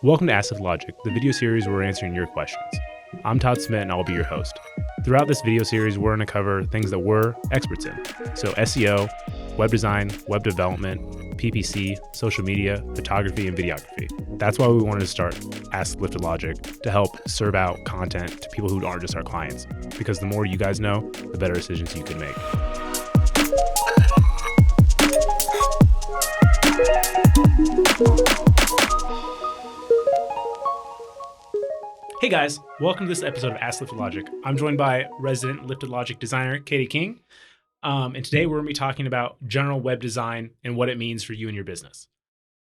Welcome to Ask With Logic, the video series where we're answering your questions. I'm Todd Smith and I'll be your host. Throughout this video series, we're going to cover things that we're experts in. So SEO, web design, web development, PPC, social media, photography, and videography. That's why we wanted to start Ask With Logic, to help serve out content to people who aren't just our clients. Because the more you guys know, the better decisions you can make. Hey guys, welcome to this episode of Ask Lifted Logic. I'm joined by resident Lifted Logic designer, Katie King. And today we're going to be talking about general web design and what it means for you and your business.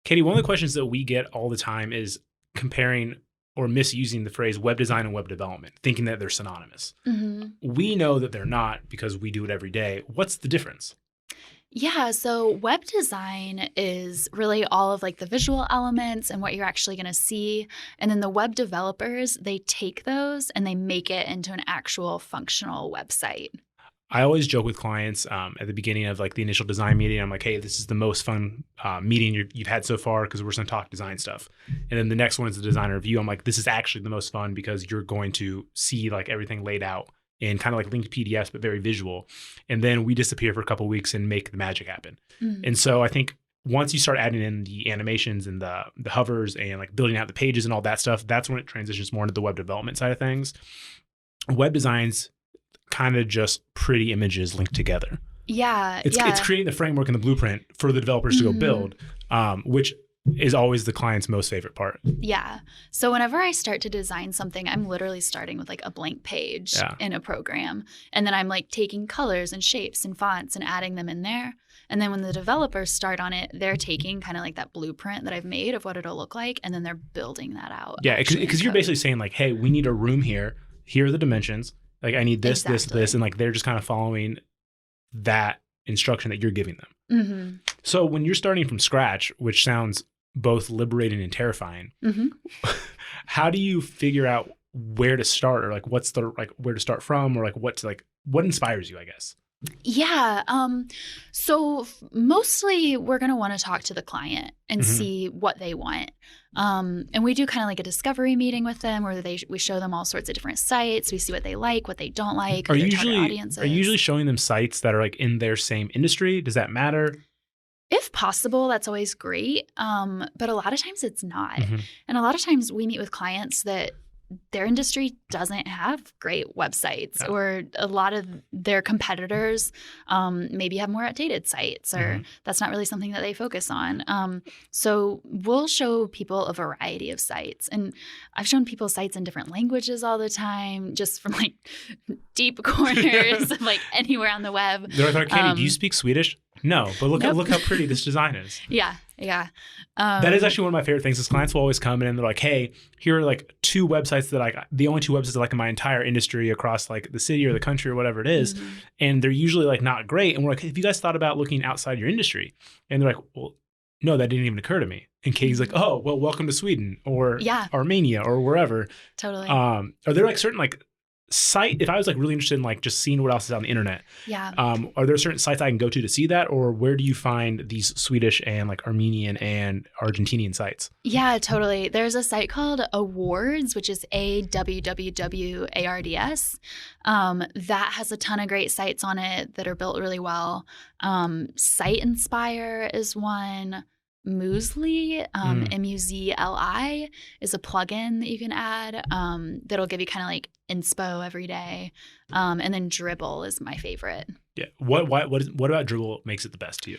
Katie, one of the questions that we get all the time is comparing or misusing the phrase web design and web development, thinking that they're synonymous. Mm-hmm. We know that they're not because we do it every day. What's the difference? Yeah, so web design is really all of like the visual elements and what you're actually going to see. And then the web developers, they take those and they make it into an actual functional website. I always joke with clients at the beginning of like the initial design meeting. I'm like, hey, this is the most fun meeting you've had so far because we're going to talk design stuff. And then the next one is the designer review. I'm like, this is actually the most fun because you're going to see like everything laid out in kind of like linked PDFs, but very visual. And then we disappear for a couple of weeks and make the magic happen. Mm-hmm. And so I think once you start adding in the animations and the hovers and like building out the pages and all that stuff, that's when it transitions more into the web development side of things. Web design's kind of just pretty images linked together. Yeah. It's creating the framework and the blueprint for the developers to go build, which is always the client's most favorite part. Yeah. So whenever I start to design something, I'm literally starting with like a blank page in a program. And then I'm like taking colors and shapes and fonts and adding them in there. And then when the developers start on it, they're taking kind of like that blueprint that I've made of what it'll look like. And then they're building that out. Yeah. Because you're basically saying like, hey, we need a room here. Here are the dimensions. Like I need this, this. And like they're just kind of following that instruction that you're giving them. Mm-hmm. So when you're starting from scratch, which sounds both liberating and terrifying, how do you figure out where to start, or like what's the like where to start from, or like what inspires you, I guess? Yeah. So mostly we're going to want to talk to the client and see what they want. And we do kind of like a discovery meeting with them where we show them all sorts of different sites. We see what they like, what they don't like, Are you usually showing them sites that are like in their same industry? Does that matter? If possible, that's always great. But a lot of times it's not. Mm-hmm. And a lot of times we meet with clients that their industry doesn't have great websites, or a lot of their competitors maybe have more outdated sites, or that's not really something that they focus on. So we'll show people a variety of sites. And I've shown people sites in different languages all the time, just from like deep corners of like anywhere on the web. They're like, Katie, do you speak Swedish? No, but look how pretty this design is. Yeah. That is actually one of my favorite things is clients will always come in and they're like, hey, here are like two websites that the only two websites like in my entire industry across like the city or the country or whatever it is. Mm-hmm. And they're usually like not great. And we're like, have you guys thought about looking outside your industry? And they're like, well, no, that didn't even occur to me. And Katie's like, oh, well, welcome to Sweden or Armenia or wherever. Totally. Are there like certain like site, if I was like really interested in like just seeing what else is on the internet, are there certain sites I can go to see that, or where do you find these Swedish and like Armenian and Argentinian sites? Yeah, totally. There's a site called Awards, which is AWWWARDS. That has a ton of great sites on it that are built really well. Site Inspire is one. Musli, Muzli, is a plugin that you can add that'll give you kind of like inspo every day. And then Dribbble is my favorite. Yeah. What about Dribbble makes it the best to you?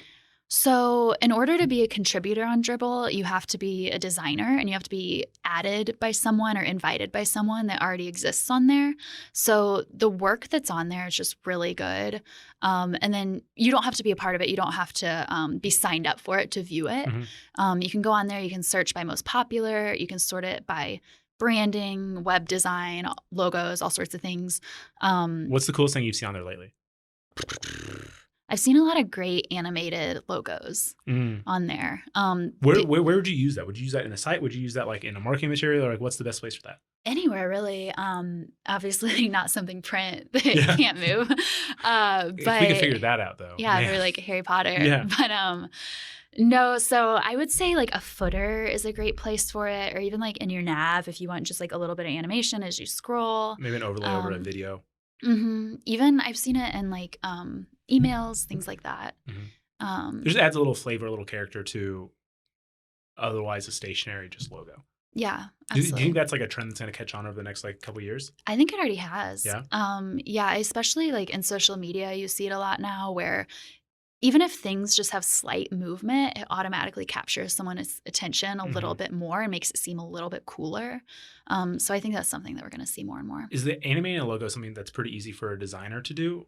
So in order to be a contributor on Dribbble, you have to be a designer and you have to be added by someone or invited by someone that already exists on there. So the work that's on there is just really good. And then you don't have to be a part of it. You don't have to be signed up for it to view it. Mm-hmm. You can go on there. You can search by most popular. You can sort it by branding, web design, logos, all sorts of things. What's the coolest thing you've seen on there lately? I've seen a lot of great animated logos on there. Where would you use that? Would you use that in a site? Would you use that like in a marketing material, or like what's the best place for that? Anywhere really. Obviously not something print that can't move. But we can figure that out though. Yeah, or like Harry Potter. Yeah. But No, so I would say like a footer is a great place for it, or even like in your nav if you want just like a little bit of animation as you scroll. Maybe an overlay over a video. Even I've seen it in like emails, things like that. It just adds a little flavor, a little character to otherwise a stationary just logo. Yeah, Do absolutely. you think that's like a trend that's going to catch on over the next like couple of years? I think it already has. Yeah. Yeah, especially like in social media, you see it a lot now where even if things just have slight movement, it automatically captures someone's attention a little bit more and makes it seem a little bit cooler. So I think that's something that we're going to see more and more. Is the animating a logo something that's pretty easy for a designer to do?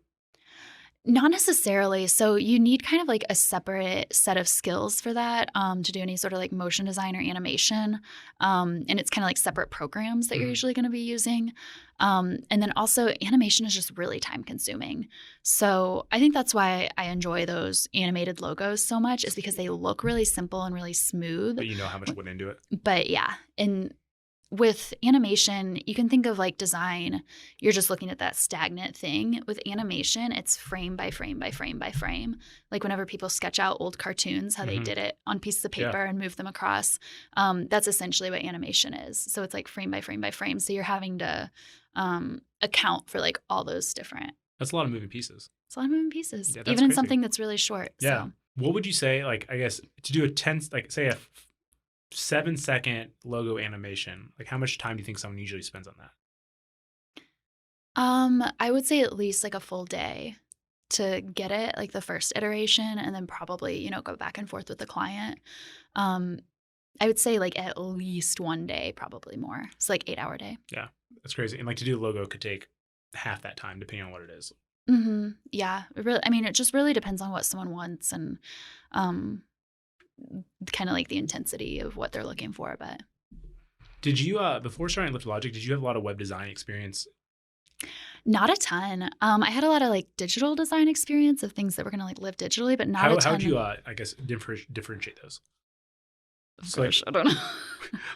Not necessarily. So you need kind of like a separate set of skills for that to do any sort of like motion design or animation. And it's kind of like separate programs that you're usually going to be using. And then also animation is just really time consuming. So I think that's why I enjoy those animated logos so much, is because they look really simple and really smooth. But you know how much went into it. But yeah, and with animation, you can think of like design, you're just looking at that stagnant thing. With animation, it's frame by frame by frame by frame. Like whenever people sketch out old cartoons, how they did it on pieces of paper and move them across, that's essentially what animation is. So it's like frame by frame by frame. So you're having to account for like all those different. That's a lot of moving pieces. It's a lot of moving pieces, Yeah, that's even in crazy. something that's really short. Yeah. So. What would you say, like, I guess, to do a 10, like, say a 7-second logo animation, like how much time do you think someone usually spends on that? I would say at least like a full day to get it, like the first iteration, and then probably, go back and forth with the client. I would say like at least one day, probably more. It's like 8-hour day. Yeah, that's crazy. And like to do a logo could take half that time depending on what it is. Yeah, it just really depends on what someone wants and kind of like the intensity of what they're looking for. But did you, before starting Lift Logic, did you have a lot of web design experience? Not a ton. I had a lot of like digital design experience of things that were going to like live digitally, but not a ton. How would you, I guess, differentiate those? So gosh, I don't know.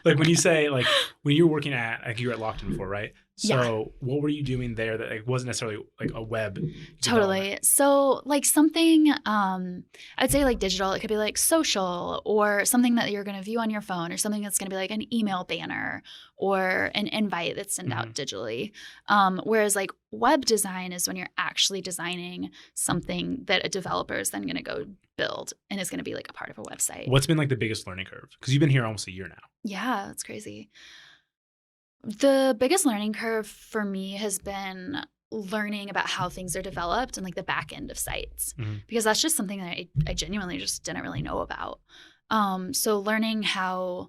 Like when you say, like when you're working at, like you were at Lockton before, right? So what were you doing there that like wasn't necessarily like a web? Totally. So like something, I'd say like digital, it could be like social or something that you're going to view on your phone or something that's going to be like an email banner or an invite that's sent out digitally. Whereas like web design is when you're actually designing something that a developer is then going to go build and is going to be like a part of a website. What's been like the biggest learning curve? Because you've been here almost a year now. Yeah, that's crazy. The biggest learning curve for me has been learning about how things are developed and like the back end of sites, because that's just something that I genuinely just didn't really know about. So learning how,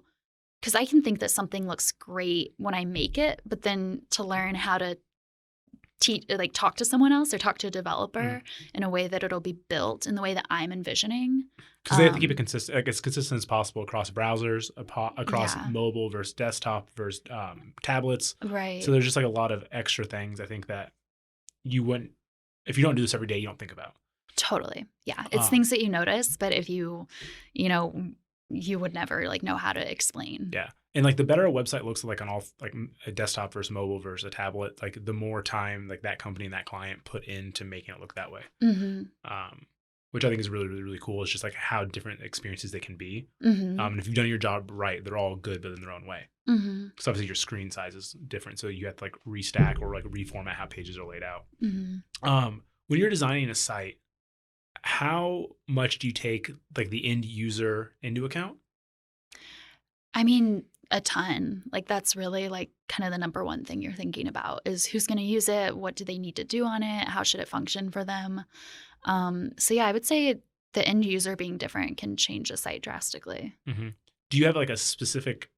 because I can think that something looks great when I make it, but then to learn how to talk to someone else or talk to a developer in a way that it'll be built in the way that I'm envisioning. Because they have to keep it consistent, like as consistent as possible across browsers, across mobile versus desktop versus tablets. Right. So there's just like a lot of extra things I think that you wouldn't, if you don't do this every day, you don't think about. Totally. Yeah. It's things that you notice, but if you would never like know how to explain. Yeah. And like the better a website looks like on all like a desktop versus mobile versus a tablet, like the more time like that company and that client put into making it look that way. Which I think is really, really, really cool. It's just like how different experiences they can be. And if you've done your job right, they're all good, but in their own way. Because obviously your screen size is different. So you have to like restack or like reformat how pages are laid out. When you're designing a site, how much do you take like the end user into account? I mean, a ton. Like that's really like kind of the number one thing you're thinking about is who's going to use it? What do they need to do on it? How should it function for them? So yeah, I would say the end user being different can change a site drastically. Do you have like a specific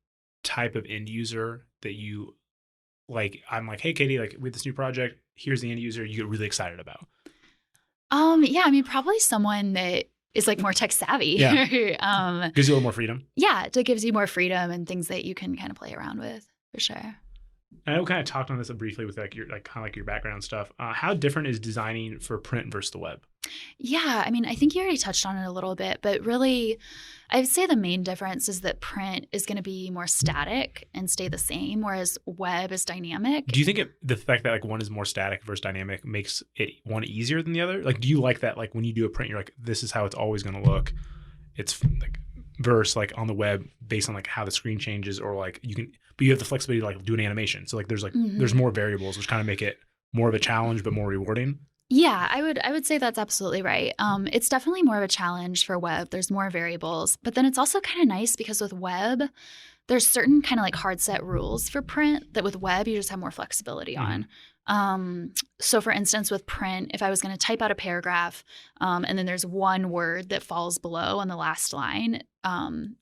type of end user that you like? I'm like, hey, Katie, like with this new project, here's the end user you get really excited about. Yeah, I mean, probably someone that is like more tech savvy. Yeah. Gives you a little more freedom. Yeah, it gives you more freedom and things that you can kind of play around with for sure. I know we kind of talked on this briefly with like your like kind of like your background stuff. How different is designing for print versus the web? Yeah, I mean, I think you already touched on it a little bit, but really, I would say the main difference is that print is going to be more static and stay the same, whereas web is dynamic. Do you think the fact that like one is more static versus dynamic makes it one easier than the other? Like, do you like that? Like when you do a print, you're like, this is how it's always going to look. it's like versus like on the web based on like how the screen changes, or like but you have the flexibility to like do an animation. So like there's more variables, which kind of make it more of a challenge, but more rewarding. Yeah, I would say that's absolutely right. It's definitely more of a challenge for web. There's more variables, but then it's also kind of nice because with web, there's certain kind of like hard set rules for print that with web you just have more flexibility on. So for instance, with print, if I was going to type out a paragraph and then there's one word that falls below on the last line,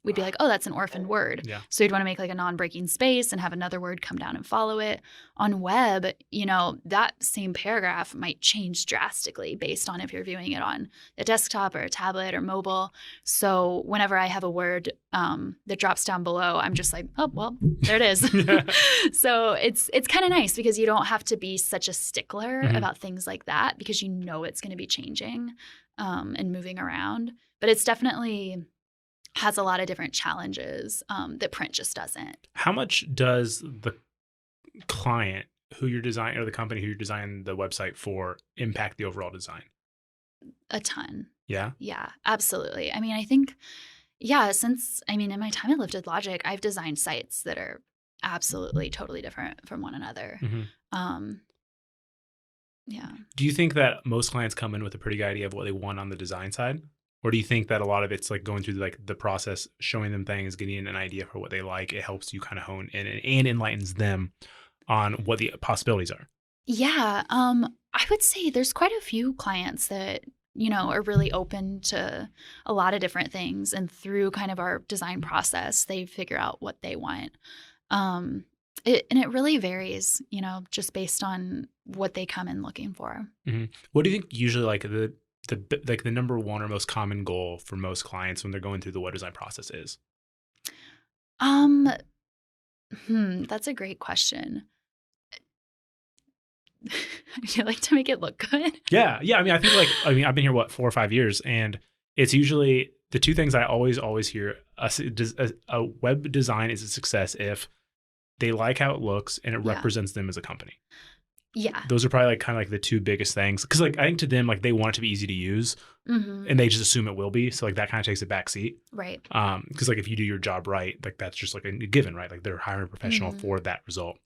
we'd be like, oh, that's an orphaned word. Yeah. So you'd want to make like a non-breaking space and have another word come down and follow it. On web, you know, that same paragraph might change drastically based on if you're viewing it on a desktop or a tablet or mobile. So whenever I have a word that drops down below, I'm just like, oh, well, there it is. So it's kind of nice because you don't have to be such a stickler about things like that because you know it's going to be changing and moving around. But it's definitely has a lot of different challenges that print just doesn't. How much does the client who you're designing, or the company who you're designing the website for, impact the overall design? A ton. Yeah? Yeah, absolutely. I mean, I think, in my time at Lifted Logic, I've designed sites that are absolutely totally different from one another. Yeah. Do you think that most clients come in with a pretty good idea of what they want on the design side? Or do you think that a lot of it's like going through like the process, showing them things, getting an idea for what they like, it helps you kind of hone in and enlightens them on what the possibilities are? Yeah. I would say there's quite a few clients that, you know, are really open to a lot of different things. And through kind of our design process, they figure out what they want. It really varies, you know, just based on what they come in looking for. What do you think usually like the number one or most common goal for most clients when they're going through the web design process is? That's a great question. I like to make it look good. Yeah. I mean, I've been here 4 or 5 years, and it's usually the two things I always hear: a web design is a success if they like how it looks and it represents them as a company. Yeah. Those are probably like kind of like the two biggest things. Because like I think to them, like they want it to be easy to use, and they just assume it will be. So like that kind of takes a back seat. Right. Because like if you do your job right, like that's just like a given, right? Like they're hiring a professional for that result.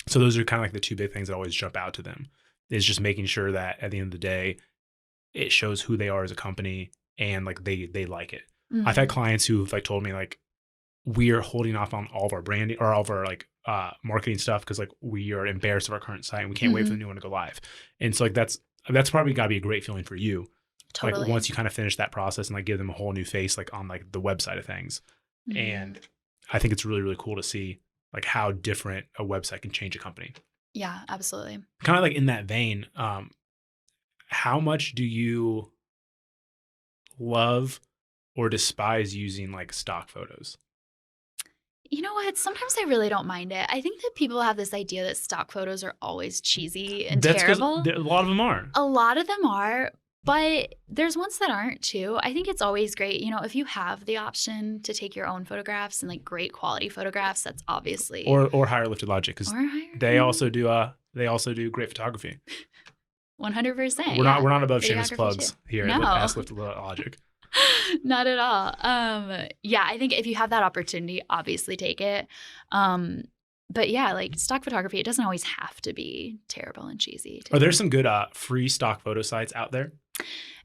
So those are kind of like the two big things that always jump out to them, is just making sure that at the end of the day, it shows who they are as a company and like they like it. I've had clients who've like told me like, we are holding off on all of our branding or all of our like marketing stuff because like we are embarrassed of our current site and we can't wait for the new one to go live. And so like that's probably got to be a great feeling for you. Totally. Like once you kind of finish that process and like give them a whole new face like on like the website of things. And I think it's really, really cool to see like how different a website can change a company. Yeah, absolutely. Kind of like in that vein, how much do you love or despise using like stock photos? You know what? Sometimes I really don't mind it. I think that people have this idea that stock photos are always cheesy and terrible. A lot of them are. A lot of them are, but there's ones that aren't too. I think it's always great, you know, if you have the option to take your own photographs and like great quality photographs, that's obviously or hire Lifted Logic because they also do great photography. 100%. We're not above shameless plugs here at Lifted Logic. Not at all. Yeah, I think if you have that opportunity, obviously take it. But yeah, like stock photography, it doesn't always have to be terrible and cheesy. Are there some good free stock photo sites out there?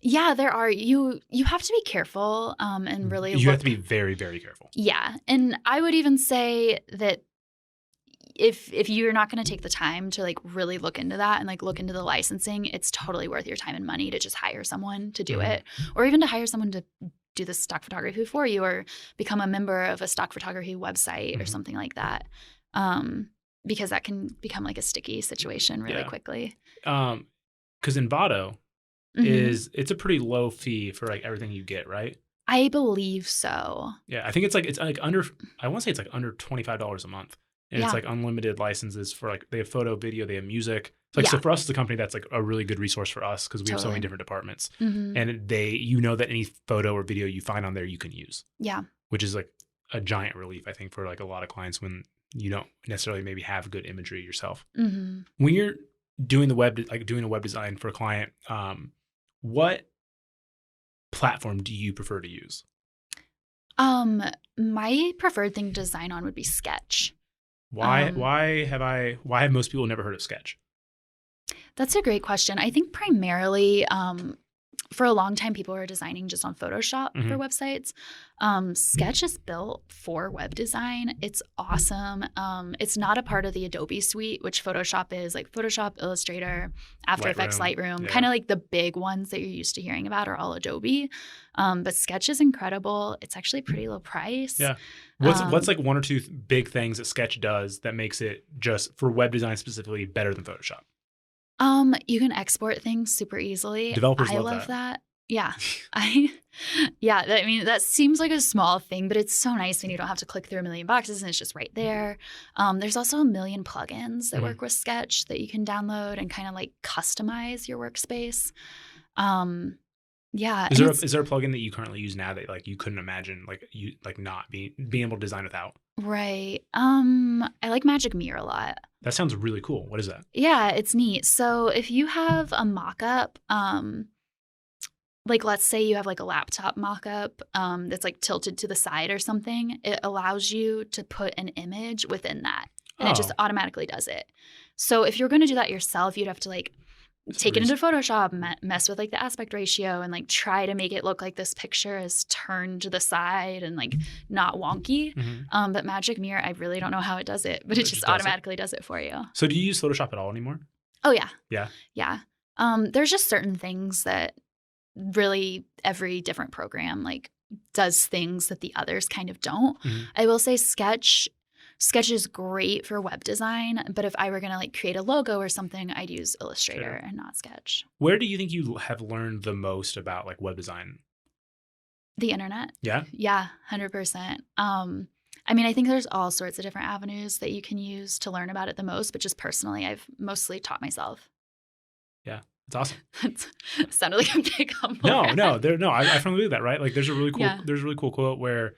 Yeah, there are. You have to be careful and really You have to be very, very careful. Yeah. And I would even say that if you're not going to take the time to like really look into that and like look into the licensing, it's totally worth your time and money to just hire someone to do it, or even to hire someone to do the stock photography for you, or become a member of a stock photography website or something like that. Because that can become like a sticky situation really quickly. Because Envato it's a pretty low fee for like everything you get, right? I believe so. Yeah, I think it's like under, I want to say it's like under $25 a month. And it's like unlimited licenses for like, they have photo, video, they have music. It's like, so for us as a company, that's like a really good resource for us because we have so many different departments. And that any photo or video you find on there, you can use. Yeah. Which is like a giant relief, I think, for like a lot of clients when you don't necessarily maybe have good imagery yourself. When you're doing doing a web design for a client, what platform do you prefer to use? My preferred thing to design on would be Sketch. Why have most people never heard of Sketch? That's a great question. I think primarily for a long time, people were designing just on Photoshop for websites. Sketch is built for web design. It's awesome. It's not a part of the Adobe suite, which Photoshop is, like Photoshop, Illustrator, After Effects, Lightroom. Kind of like the big ones that you're used to hearing about are all Adobe. But Sketch is incredible. It's actually pretty low price. Yeah. What's like one or two big things that Sketch does that makes it, just for web design specifically, better than Photoshop? You can export things super easily. Developers I love that. Yeah. I mean, that seems like a small thing, but it's so nice when you don't have to click through a million boxes and it's just right there. There's also a million plugins that work with Sketch that you can download and kind of like customize your workspace. Yeah. Is there a plugin that you currently use now that like you couldn't imagine not being able to design without? Right. I like Magic Mirror a lot. That sounds really cool. What is that? Yeah, it's neat. So if you have a mock-up, like let's say you have like a laptop mock-up that's like tilted to the side or something, it allows you to put an image within that. And it just automatically does it. So if you're going to do that yourself, you'd have to like take it into Photoshop, mess with like the aspect ratio and like try to make it look like this picture is turned to the side and like not wonky. But Magic Mirror, I really don't know how it does it, but it just automatically does it for you. So do you use Photoshop at all anymore? Oh, yeah. Yeah? Yeah. There's just certain things that really every different program like does things that the others kind of don't. I will say Sketch is great for web design, but if I were going to like create a logo or something, I'd use Illustrator and not Sketch. Where do you think you have learned the most about like web design? The internet. Yeah? Yeah, 100%. I mean, I think there's all sorts of different avenues that you can use to learn about it the most, but just personally, I've mostly taught myself. Yeah. It's awesome. That sounded like a big compliment. I firmly believe that, right? Like there's a really cool quote where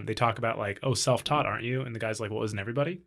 they talk about like, oh, self-taught, aren't you? And the guy's like, well, isn't everybody?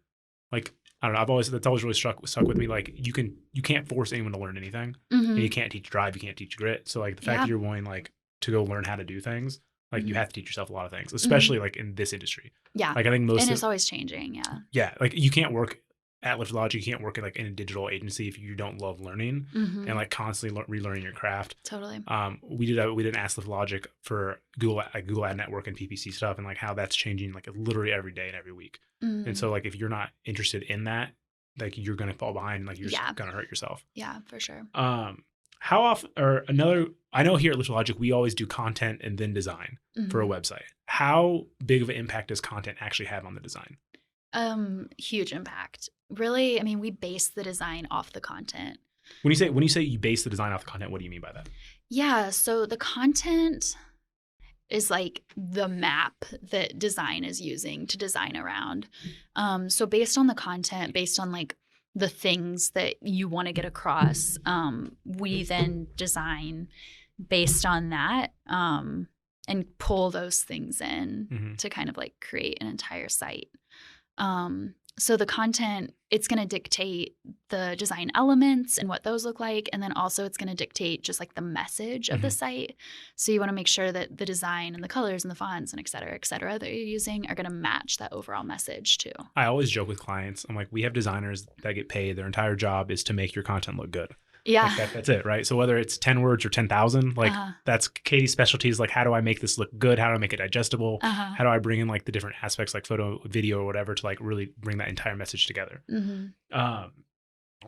Like, I don't know. That's always really stuck with me. Like you can't force anyone to learn anything. And you can't teach drive. You can't teach grit. So like the fact that you're willing like to go learn how to do things, like you have to teach yourself a lot of things, especially like in this industry. Yeah. Like I think it's always changing. Yeah. Yeah. Like you can't work at Lift Logic, you can't work in a digital agency if you don't love learning and like constantly relearning your craft. Totally. We did an Ask Lift Logic for Google Ad Network and PPC stuff, and like how that's changing like literally every day and every week. And so like if you're not interested in that, like you're gonna fall behind, and like you're just gonna hurt yourself. Yeah, for sure. How often I know here at Lift Logic we always do content and then design for a website. How big of an impact does content actually have on the design? Huge impact. Really, I mean, we base the design off the content. When you say you base the design off the content, what do you mean by that? Yeah, so the content is like the map that design is using to design around. So based on the content, based on like the things that you want to get across, we then design based on that and pull those things in to kind of like create an entire site. So the content, it's going to dictate the design elements and what those look like. And then also it's going to dictate just like the message of the site. So you want to make sure that the design and the colors and the fonts and et cetera that you're using are going to match that overall message too. I always joke with clients. I'm like, we have designers that get paid. Their entire job is to make your content look good. Yeah. Like that's it, right? So whether it's 10 words or 10,000, like that's Katie's specialty is like, how do I make this look good? How do I make it digestible? How do I bring in like the different aspects like photo, video, or whatever to like really bring that entire message together?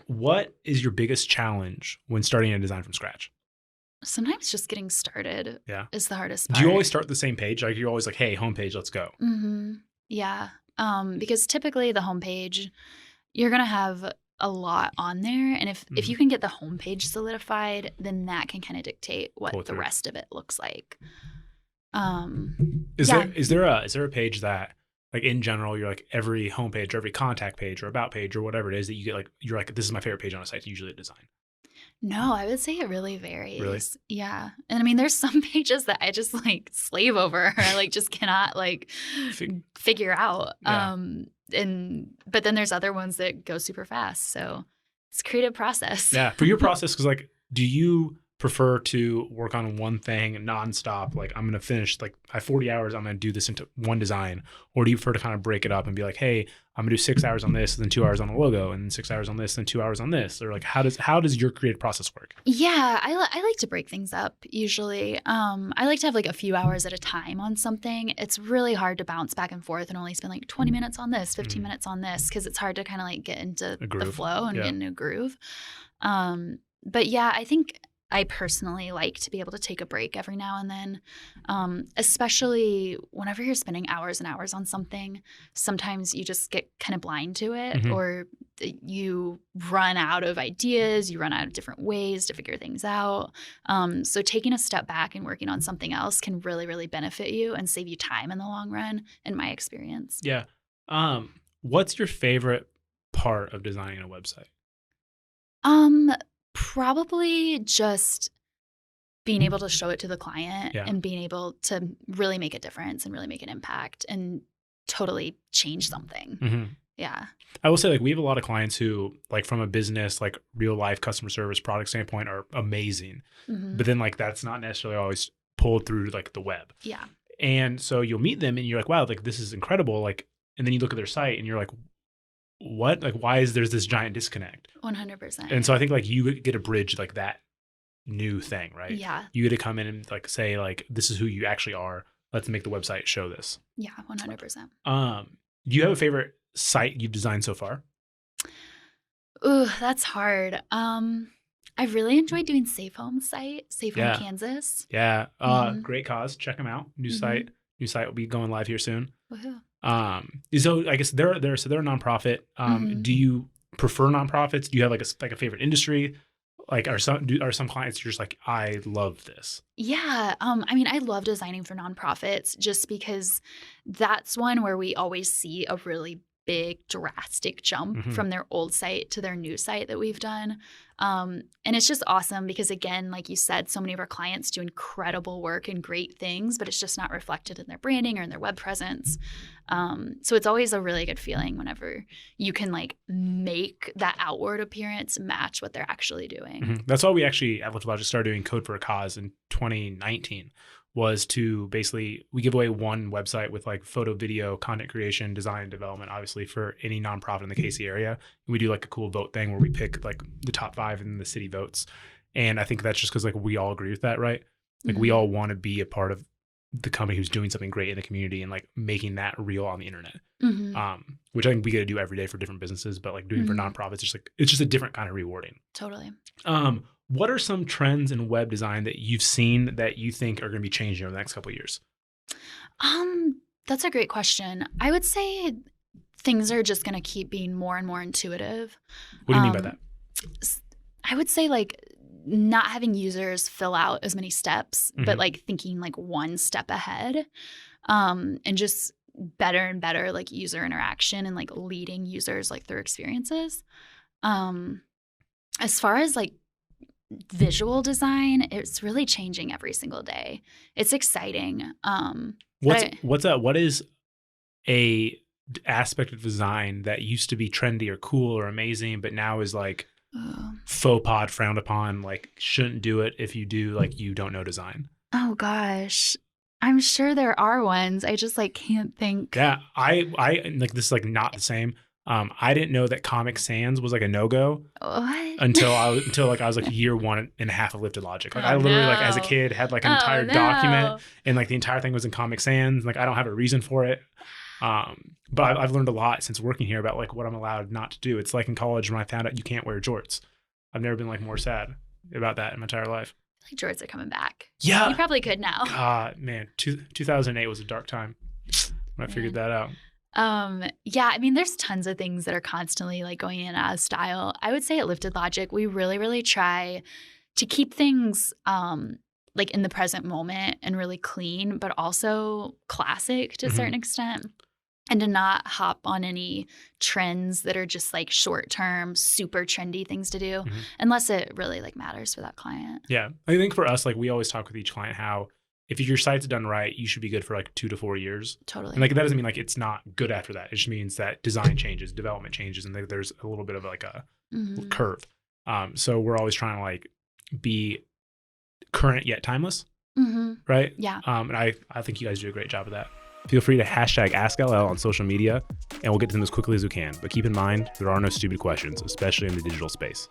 What is your biggest challenge when starting a design from scratch? Sometimes just getting started is the hardest part. Do you always start the same page? Like you're always like, hey, homepage, let's go. Yeah. Because typically the homepage, you're going to have a lot on there. And if you can get the homepage solidified, then that can kind of dictate what the rest of it looks like. Is there a page that like in general, you're like every homepage or every contact page or about page or whatever it is that you get like, you're like, this is my favorite page on a site, usually a design? No, I would say it really varies. Really? Yeah. And I mean, there's some pages that I just like slave over or like just cannot like figure out. Yeah. But then there's other ones that go super fast. So it's a creative process. Yeah. For your process, because like, do you prefer to work on one thing nonstop? Like I'm going to finish, like I have 40 hours, I'm going to do this into one design. Or do you prefer to kind of break it up and be like, hey, I'm going to do 6 hours on this, and then 2 hours on a logo, and then 6 hours on this, and 2 hours on this? Or like, how does your creative process work? Yeah, I like to break things up usually. I like to have like a few hours at a time on something. It's really hard to bounce back and forth and only spend like 20 minutes on this, 15 minutes on this, because it's hard to kind of like get into the flow and get into a groove. But yeah, I think I personally like to be able to take a break every now and then, especially whenever you're spending hours and hours on something. Sometimes you just get kind of blind to it, or you run out of ideas, you run out of different ways to figure things out. So taking a step back and working on something else can really, really benefit you and save you time in the long run, in my experience. Yeah. What's your favorite part of designing a website? Probably just being able to show it to the client and being able to really make a difference and really make an impact and totally change something. Yeah. I will say, like, we have a lot of clients who, like, from a business, like real life customer service product standpoint, are amazing. But then, like, that's not necessarily always pulled through like the web. Yeah. And so you'll meet them and you're like, wow, like this is incredible. Like, and then you look at their site and you're like, what? Like, why is there's this giant disconnect? 100%. And so I think like you get a bridge like that new thing, right? Yeah. You get to come in and like say like, this is who you actually are. Let's make the website show this. Yeah, 100%. Do you have a favorite site you've designed so far? Ooh, that's hard. I really enjoyed doing Safe Home site, Safe Home Kansas. Yeah. Great cause. Check them out. New site will be going live here soon. Woohoo. So I guess they're a nonprofit. Do you prefer nonprofits? Do you have like a favorite industry? Like are some clients you're just like, I love this? Yeah. I mean, I love designing for nonprofits just because that's one where we always see a really big drastic jump from their old site to their new site that we've done. And it's just awesome because, again, like you said, so many of our clients do incredible work and great things, but it's just not reflected in their branding or in their web presence. So it's always a really good feeling whenever you can like make that outward appearance match what they're actually doing. That's why we actually at Lift Logic started doing Code for a Cause in 2019. Was to basically, we give away one website with like photo, video, content creation, design, development, obviously for any nonprofit in the KC area. And we do like a cool vote thing where we pick like the top 5 and the city votes. And I think that's just because like we all agree with that, right? Like we all want to be a part of the company who's doing something great in the community and like making that real on the internet. Which I think we got to do every day for different businesses, but like doing for nonprofits, it's just a different kind of rewarding. Totally. What are some trends in web design that you've seen that you think are going to be changing over the next couple of years? That's a great question. I would say things are just going to keep being more and more intuitive. What do you mean by that? I would say like not having users fill out as many steps, but like thinking like one step ahead, and just better and better like user interaction and like leading users like through experiences. As far as like visual design, it's really changing every single day. It's exciting. What is a aspect of design that used to be trendy or cool or amazing, but now is like faux pas, frowned upon, like shouldn't do it if you do, like you don't know design? Oh gosh, I'm sure there are ones. I just like can't think. Yeah, I like this is like not the same. I didn't know that Comic Sans was like a no-go until I was like year 1.5 of Lifted Logic. Like I literally like as a kid had like an entire document and like the entire thing was in Comic Sans. Like I don't have a reason for it. But I've learned a lot since working here about like what I'm allowed not to do. It's like in college when I found out you can't wear jorts. I've never been like more sad about that in my entire life. I feel like jorts are coming back. Yeah. You probably could now. God, man, 2008 was a dark time when I figured that out. Yeah, I mean, there's tons of things that are constantly like going in out of style. I would say at Lifted Logic, we really, really try to keep things like in the present moment and really clean, but also classic to a certain extent, and to not hop on any trends that are just like short term, super trendy things to do, unless it really like matters for that client. Yeah, I think for us, like we always talk with each client how if your site's done right, you should be good for like 2 to 4 years. Totally. And like that doesn't mean like it's not good after that. It just means that design changes, development changes, and there's a little bit of like a curve. So we're always trying to like be current yet timeless, right? Yeah. And I think you guys do a great job of that. Feel free to hashtag AskLL on social media, and we'll get to them as quickly as we can. But keep in mind, there are no stupid questions, especially in the digital space.